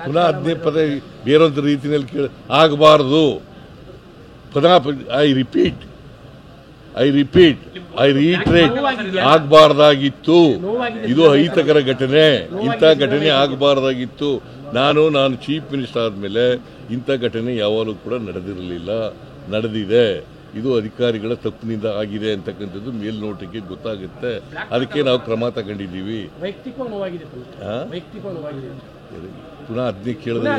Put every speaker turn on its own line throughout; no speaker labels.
ಪುನಃ ಅದನ್ನೇ ಪದ ಬೇರೊಂದು ರೀತಿಯಲ್ಲಿ ಆಗಬಾರ್ದು. ಪುನಃ ಐ ರಿಪೀಟ್ ಐ ರೀಟ್ರೇಟ್ ಆಗಬಾರ್ದಾಗಿತ್ತು. ಇದು ಅಹಿತಕರ ಘಟನೆ. ಇಂಥ ಘಟನೆ ಆಗಬಾರ್ದಾಗಿತ್ತು. ನಾನು ಚೀಫ್ ಮಿನಿಸ್ಟರ್ ಆದಮೇಲೆ ಇಂಥ ಘಟನೆ ಯಾವಾಗಲೂ ಕೂಡ ನಡೆದಿರಲಿಲ್ಲ, ನಡೆದಿದೆ. ಇದು ಅಧಿಕಾರಿಗಳ ತಪ್ಪಿನಿಂದ ಆಗಿದೆ ಅಂತಕ್ಕಂಥದ್ದು ಮೇಲ್ನೋಟಕ್ಕೆ ಗೊತ್ತಾಗುತ್ತೆ. ಅದಕ್ಕೆ ನಾವು ಕ್ರಮ ತಗೊಂಡಿದ್ದೀವಿ. ಪುನಃ ಅದನ್ನೇ ಕೇಳಿದ್ರೆ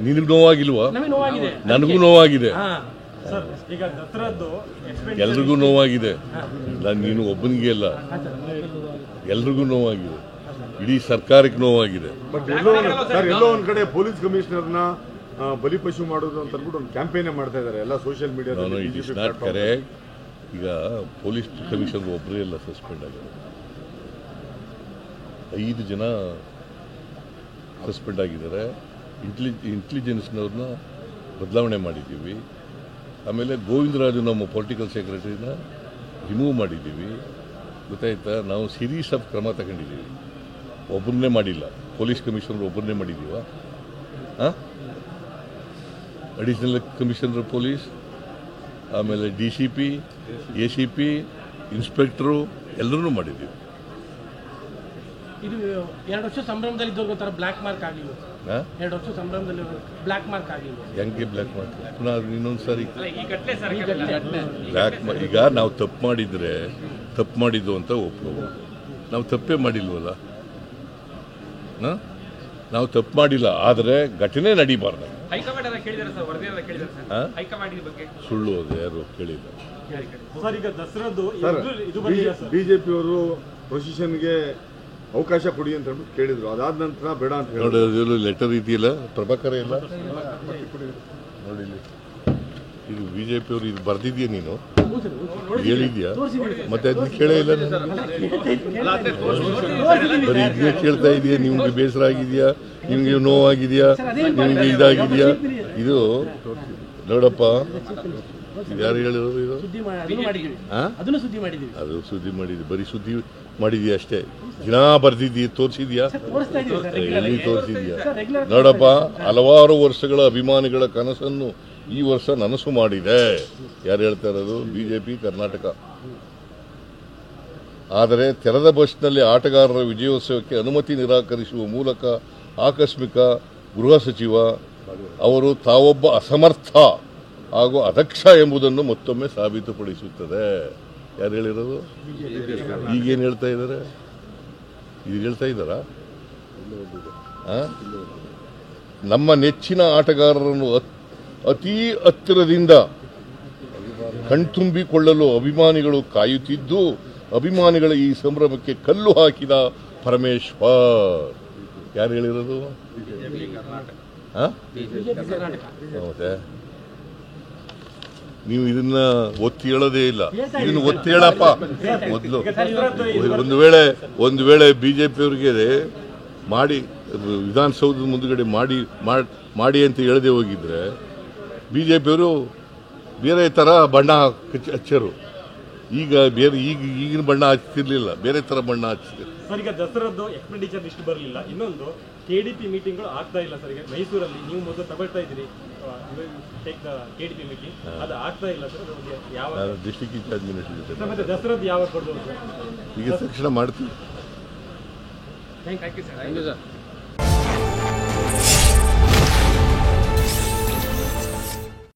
ನಿನಗೆ ನೋವಾಗಿಲ್ವಾ? ನನಗೂ ನೋವಾಗಿದೆ, ಎಲ್ರಿಗೂ ನೋವಾಗಿದೆ. ನೀನು ಒಬ್ಬನಿಗೆ ಅಲ್ಲ, ಎಲ್ರಿಗೂ ನೋವಾಗಿದೆ. ಇಡೀ ಸರ್ಕಾರಕ್ಕೆ ನೋವಾಗಿದೆ.
ಎಲ್ಲೋ ಒಂದ್ ಕಡೆ ಪೊಲೀಸ್ ಕಮಿಷನರ್ನ ಬಲಿಪಶು ಮಾಡೋದು ಅಂತ ಅಂದ್ಬಿಟ್ಟು ಒಂದು ಕ್ಯಾಂಪೇನ್ ಮಾಡ್ತಾ ಇದ್ದಾರೆ ಎಲ್ಲ ಸೋಷಿಯಲ್ ಮೀಡಿಯಾದಲ್ಲಿ.
It is not correct. ಈಗ ಪೊಲೀಸ್ ಕಮಿಷನರ್ ಒಬ್ಬರೇ ಎಲ್ಲ ಸಸ್ಪೆಂಡ್ ಆಗಿದ್ದಾರೆ, 5 ಜನ ಸಸ್ಪೆಂಡ್ ಆಗಿದ್ದಾರೆ. ಇಂಟೆಲಿಜೆನ್ಸ್ನವ್ರನ್ನ ಬದಲಾವಣೆ ಮಾಡಿದ್ದೀವಿ. ಆಮೇಲೆ ಗೋವಿಂದರಾಜು ನಮ್ಮ ಪೊಲಿಟಿಕಲ್ ಸೆಕ್ರೆಟರಿನ ರಿಮೂವ್ ಮಾಡಿದ್ದೀವಿ. ಗೊತ್ತಾಯ್ತಾ? ನಾವು ಸೀರೀಸ್ ಆಫ್ ಕ್ರಮ ತಗೊಂಡಿದ್ದೀವಿ. ಒಬ್ಬರನ್ನೇ ಮಾಡಿಲ್ಲ. ಪೊಲೀಸ್ ಕಮಿಷನರ್ ಒಬ್ಬರನ್ನೇ ಮಾಡಿದ್ದೀವ. ಅಡಿಷನಲ್ ಕಮಿಷನರ್ ಪೊಲೀಸ್, ಆಮೇಲೆ DCP, ACP, ಇನ್ಸ್ಪೆಕ್ಟರು ಎಲ್ಲರೂ ಮಾಡಿದ್ದೀವಿ.
ಇದು 2 ವರ್ಷ ಸಂಭ್ರಮದಲ್ಲಿ ಇದ್ದವ್ರಿಗೆ ಒಂಥರ ಬ್ಲ್ಯಾಕ್ ಮಾರ್ಕ್ ಆಗಲಿಲ್ಲ. 2 ವರ್ಷ ಸಂಭ್ರಮದಲ್ಲಿ ಬ್ಲ್ಯಾಕ್ ಮಾರ್ಕ್ ಆಗಲಿಲ್ಲ.
ಹೆಂಗೆ ಬ್ಲ್ಯಾಕ್ ಮಾರ್ಕ್? ಪುನಃ ಇನ್ನೊಂದು ಸಾರಿ ಬ್ಲ್ಯಾಕ್ ಈಗ ನಾವು ತಪ್ಪು ಮಾಡಿದರೆ ತಪ್ಪು ಮಾಡಿದ್ದು ಅಂತ ಒಪ್ಕೋಬೋದು. ನಾವು ತಪ್ಪೇ ಮಾಡಿಲ್ವಲ್ಲ. ನಾವು ತಪ್ಪು ಮಾಡಿಲ್ಲ, ಆದರೆ ಘಟನೆ ನಡೀಬಾರ್ದು. ಸುಳ್ಳು ಅದು ಯಾರು ಕೇಳಿಲ್ಲ.
ಬಿಜೆಪಿಯವರು ಪ್ರೊಸೆಷನ್ಗೆ ಅವಕಾಶ ಕೊಡಿ ಅಂತ ಹೇಳ್ಬಿಟ್ಟು ಕೇಳಿದ್ರು. ಅದಾದ ನಂತರ ಬೇಡ ಅಂತ
ನೋಡಿ, ಲೆಟರ್ ಇದೆಯಲ್ಲ ಪ್ರಭಾಕರ ಎಲ್ಲ ನೋಡಿ. ಇದು ಬಿಜೆಪಿಯವರು ಇದು ಬರ್ದಿದ್ಯಾ? ನೀನು ಹೇಳಿದ್ಯಾ? ಮತ್ತೆ ಅದನ್ನ ಕೇಳೇ ಇಲ್ಲ. ಬರೀ ಇದನ್ನೇ ಕೇಳ್ತಾ ಇದೆಯಾ? ನಿಮ್ಗೆ ಬೇಸರ ಆಗಿದೆಯಾ? ನಿಮ್ಗೆ ನೋವಾಗಿದೆಯಾ? ನಿಮ್ಗೆ ಇದಾಗಿದೆಯಾ? ಇದು ನೋಡಪ್ಪ, ಯಾರು ಹೇಳಿರೋದು? ಇದು ಅದು ಸುದ್ದಿ ಮಾಡಿದ್ವಿ. ಬರೀ ಸುದ್ದಿ ಮಾಡಿದ್ಯಾ ಅಷ್ಟೇ. ದಿನ ಬರ್ದಿದ್ದೀಯ, ತೋರಿಸಿದ್ಯಾ? ಎಲ್ಲಿ ತೋರಿಸಿದ್ಯಾ? ನೋಡಪ್ಪ, ಹಲವಾರು ವರ್ಷಗಳ ಅಭಿಮಾನಿಗಳ ಕನಸನ್ನು ಈ ವರ್ಷ ನನಸು ಮಾಡಿದೆ. ಯಾರು ಹೇಳ್ತಾ ಇರೋದು? ಬಿಜೆಪಿ ಕರ್ನಾಟಕ. ಆದರೆ ತೆರೆದ ಬಸ್ನಲ್ಲಿ ಆಟಗಾರರ ವಿಜಯೋತ್ಸವಕ್ಕೆ ಅನುಮತಿ ನಿರಾಕರಿಸುವ ಮೂಲಕ ಆಕಸ್ಮಿಕ ಗೃಹ ಸಚಿವ ಅವರು ತಾವೊಬ್ಬ ಅಸಮರ್ಥ ಹಾಗೂ ಅದಕ್ಷ ಎಂಬುದನ್ನು ಮತ್ತೊಮ್ಮೆ ಸಾಬೀತುಪಡಿಸುತ್ತದೆ. ಯಾರು ಹೇಳಿರೋದು? ಈಗೇನು ಹೇಳ್ತಾ ಇದ್ದಾರೆ? ಇದು ಹೇಳ್ತಾ ಇದ್ದಾರಾ? ನಮ್ಮ ನೆಚ್ಚಿನ ಆಟಗಾರರನ್ನು ಅತೀ ಹತ್ತಿರದಿಂದ ಕಣ್ತುಂಬಿಕೊಳ್ಳಲು ಅಭಿಮಾನಿಗಳು ಕಾಯುತ್ತಿದ್ದು, ಅಭಿಮಾನಿಗಳ ಈ ಸಂಭ್ರಮಕ್ಕೆ ಕಲ್ಲು ಹಾಕಿದ ಪರಮೇಶ್ವರ್. ಯಾರು ಹೇಳಿರೋದು? ಹೌದೇ? ನೀವು ಇದನ್ನ ಒತ್ತಿ ಹೇಳೋದೇ ಇಲ್ಲ. ಇದನ್ನು ಒತ್ತಿ ಹೇಳಪ್ಪ ಮೊದಲು. ಒಂದು ವೇಳೆ ಬಿಜೆಪಿಯವ್ರಿಗೆ ಮಾಡಿ ವಿಧಾನಸೌಧದ ಮುಂದುಗಡೆ ಮಾಡಿ ಅಂತ ಹೇಳದೆ ಹೋಗಿದ್ರೆ ಬಿಜೆಪಿಯವರು ಬೇರೆ ಥರ ಬಣ್ಣ ಹಚ್ಚರು. ಈಗ ಈಗಿನ ಬಣ್ಣ ಹಚ್ತಿರ್ಲಿಲ್ಲ, ಬೇರೆ ತರ ಬಣ್ಣ ಹಚ್ತಿದ್ರು.
ಸರ್, ಈಗ ದಸರಾದ್ದು ಎಕ್ಸ್ಪೆಂಡಿಚರ್ ಲಿಸ್ಟ್ ಬರಲಿಲ್ಲ. ಇನ್ನೊಂದು KDP ಮೀಟಿಂಗ್ಗಳು ಆಗ್ತಾ ಇಲ್ಲ ಸರ್. ಈಗ ಮೈಸೂರಲ್ಲಿ ನೀವು ಮೊದಲು ತಗೊಳ್ತಾ ಇದ್ದೀರಿ KDP ಮೀಟಿಂಗ್, ಅದು ಆಗ್ತಾ ಇಲ್ಲ ಸರ್. ಯಾವ
ಡಿಸ್ಟ್ರಿಕ್ಟ್ ಇನ್ಚಾರ್ಜ್ ಮಿನಿಸ್ಟರ್
ಮತ್ತೆ ದಸರಾದ್ದು ಯಾವಾಗ ಕೊಡ್ಬೋದು ಸರ್?
ಈಗ ತಕ್ಷಣ ಮಾಡ್ತೀವಿ.
Thank you sir.